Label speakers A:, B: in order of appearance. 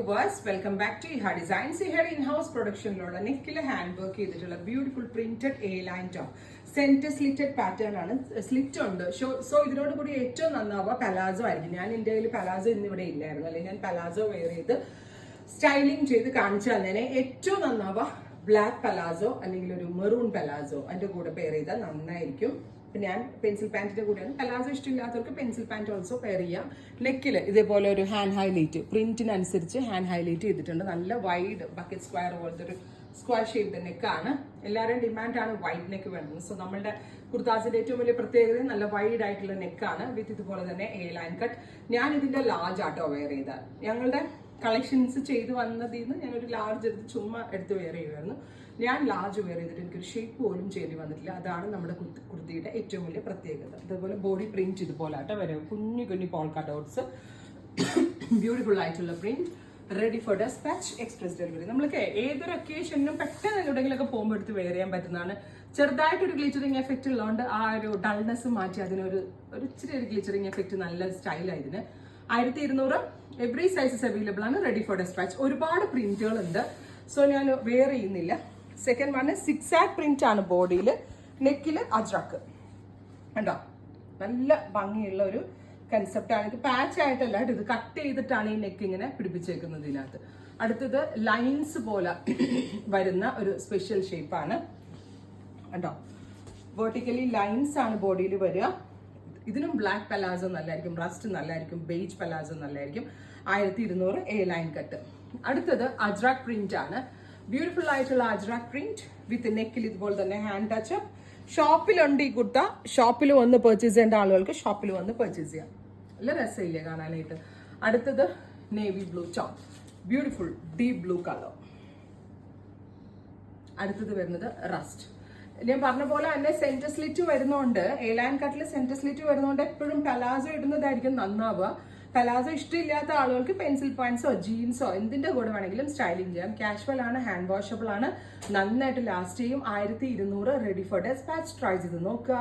A: viewers, welcome back to Iha Designs. Here in-house production ലോടെ നെക്കിലെ hand work ചെയ്തിട്ടുള്ള beautiful printed A line top center slitted pattern ആണ്. Slit ഉണ്ട്. So ഇതിനോട് കൂടി ഏറ്റവും നന്നാവുക പലാസോ ആയിരിക്കും. ഞാൻ ഇന്ത്യയിൽ പലാസോ ഇന്നിവിടെ ഇല്ലായിരുന്നു, അല്ലെങ്കിൽ ഞാൻ പലാസോ വെയർ ചെയ്ത് സ്റ്റൈലിംഗ് ചെയ്ത് കാണിച്ചു തന്നേനെ. ഏറ്റവും നന്നാവുക ബ്ലാക്ക് പലാസോ അല്ലെങ്കിൽ ഒരു മെറൂൺ പലാസോ അതിന്റെ കൂടെ പെയർ ചെയ്താൽ നന്നായിരിക്കും. ഞാൻ പെൻസിൽ പാൻറ്റിന്റെ കൂടെയാണ്. പലാസോ ഇഷ്ടമില്ലാത്തവർക്ക് പെൻസിൽ പാൻറ്റ് ഓൾസോ പെയർ ചെയ്യാം. നെക്കിൽ ഇതേപോലെ ഒരു ഹാൻഡ് ഹൈലൈറ്റ് പ്രിന്റിനനുസരിച്ച് ഹാൻഡ് ഹൈലൈറ്റ് ചെയ്തിട്ടുണ്ട്. നല്ല വൈഡ് ബക്കറ്റ് സ്ക്വയർ പോലത്തെ ഒരു സ്ക്വയർ ഷേപ്പ് നെക്കാണ്. എല്ലാവരുടെയും ഡിമാൻഡാണ് വൈഡ് നെക്ക് വേണ്ടത്. സോ നമ്മളുടെ കുർത്താസിന്റെ ഏറ്റവും വലിയ പ്രത്യേകത നല്ല വൈഡ് ആയിട്ടുള്ള നെക്കാണ് വിത്ത് ഇതുപോലെ തന്നെ എ ലൈൻ കട്ട്. ഞാൻ ഇതിന്റെ ലാർജ് ആട്ടോ വെയർ ചെയ്താൽ. ഞങ്ങളുടെ കളക്ഷൻസ് ചെയ്ത് വന്നതിൽ നിന്ന് ഞാനൊരു ലാർജ് എടുത്ത് ചുമ്മാ എടുത്ത് വെയർ ചെയ്യുമായിരുന്നു. ഞാൻ ലാർജ് വെയർ ചെയ്തിട്ട് എനിക്കൊരു ഷേപ്പ് പോലും ചെയ്യേണ്ടി വന്നിട്ടില്ല. അതാണ് നമ്മുടെ കുർത്തിയുടെ ഏറ്റവും വലിയ പ്രത്യേകത. അതുപോലെ ബോഡി പ്രിന്റ് ഇതുപോലെ ആട്ടോ വരും. കുഞ്ഞു കുഞ്ഞു പോൾക്ക ഡോട്ട്സ്, ബ്യൂട്ടിഫുൾ ആയിട്ടുള്ള print, ready for dispatch, express delivery. നമ്മൾക്ക് ഏതൊരു ഒക്കേഷനിലും പെട്ടെന്ന് എവിടെയെങ്കിലൊക്കെ പോകുമ്പോൾ എടുത്ത് വെയർ ചെയ്യാൻ പറ്റുന്നതാണ്. ചെറുതായിട്ടൊരു ഗ്ലിച്ചറിങ് എഫക്റ്റ് ഉള്ളതുകൊണ്ട് ആ ഒരു ഡൾനെസ് മാറ്റി അതിനൊരു ഇച്ചിരി ഒരു ഗ്ലിച്ചറിങ് എഫക്റ്റ് നല്ല സ്റ്റൈലാണ് ഇതിന്. 1200 എവറി സൈസസ് അവൈലബിൾ ആണ്. Ready for dispatch. ഒരുപാട് പ്രിന്റുകൾ ഉണ്ട്. സോ ഞാൻ വെയർ ചെയ്യുന്നില്ല. സെക്കൻഡ് വൺ സിക്സ് ആക്ക് പ്രിന്റ് ആണ് ബോഡിയിൽ. നെക്കിൽ അജ്രക്ക് കണ്ടോ, നല്ല ഭംഗിയുള്ള ഒരു കൺസെപ്റ്റ് ആണ്. ഇത് പാച്ച് ആയിട്ടല്ല, ഇത് കട്ട് ചെയ്തിട്ടാണ് ഈ നെക്ക് ഇങ്ങനെ പിടിപ്പിച്ചേക്കുന്നത് ഇതിനകത്ത്. അടുത്തത് ലൈൻസ് പോലെ വരുന്ന ഒരു സ്പെഷ്യൽ ഷേപ്പാണ് കണ്ടോ. വെർട്ടിക്കലി ലൈൻസ് ആണ് ബോഡിയിൽ വരിക. ഇതിനും ബ്ലാക്ക് പലാസോ നല്ലതായിരിക്കും, റസ്റ്റ് നല്ലതായിരിക്കും, ബേജ് പലാസോ നല്ലതായിരിക്കും. 1200 എ ലൈൻ കട്ട്. അടുത്തത് അജ്രാക് പ്രിന്റ് ആണ്. ബ്യൂട്ടിഫുൾ ആയിട്ടുള്ള അജ്രാക് പ്രിന്റ് വിത്ത് നെക്കിൽ ഇതുപോലെ തന്നെ ഹാൻഡ് ടച്ചപ്പ്. ഷോപ്പിലുണ്ട് ഈ കുർത്ത. ഷോപ്പിൽ വന്ന് പർച്ചേസ് ചെയ്യേണ്ട ആളുകൾക്ക് ഷോപ്പിൽ വന്ന് പർച്ചേസ് ചെയ്യാം. നല്ല രസമില്ലേ കാണാനായിട്ട്. അടുത്തത് navy blue top, beautiful deep blue colour. അടുത്തത് വരുന്നത് റസ്റ്റ്. ഞാൻ പറഞ്ഞ പോലെ തന്നെ സെന്റർ സ്ലിറ്റ് വരുന്നോണ്ട്, എ ലൈൻ കട്ടിൽ സെന്റർ സ്ലിറ്റ് വരുന്നോണ്ട് എപ്പോഴും പലാസോ ഇടുന്നതായിരിക്കും നന്നാവുക. പലാസോ ഇഷ്ടമില്ലാത്ത ആളുകൾക്ക് പെൻസിൽ പോയിന്റ്സോ ജീൻസോ എന്തിന്റെ കൂടെ വേണമെങ്കിലും സ്റ്റൈലിംഗ് ചെയ്യാം. കാഷ്വൽ ആണ്, ഹാൻഡ് വാഷബിൾ ആണ്, നന്നായിട്ട് ലാസ്റ്റ് ചെയ്യും. 1200 റെഡി ഫോർ ഡെസ്പാച്ച്. ട്രൈ ചെയ്ത് നോക്കുക.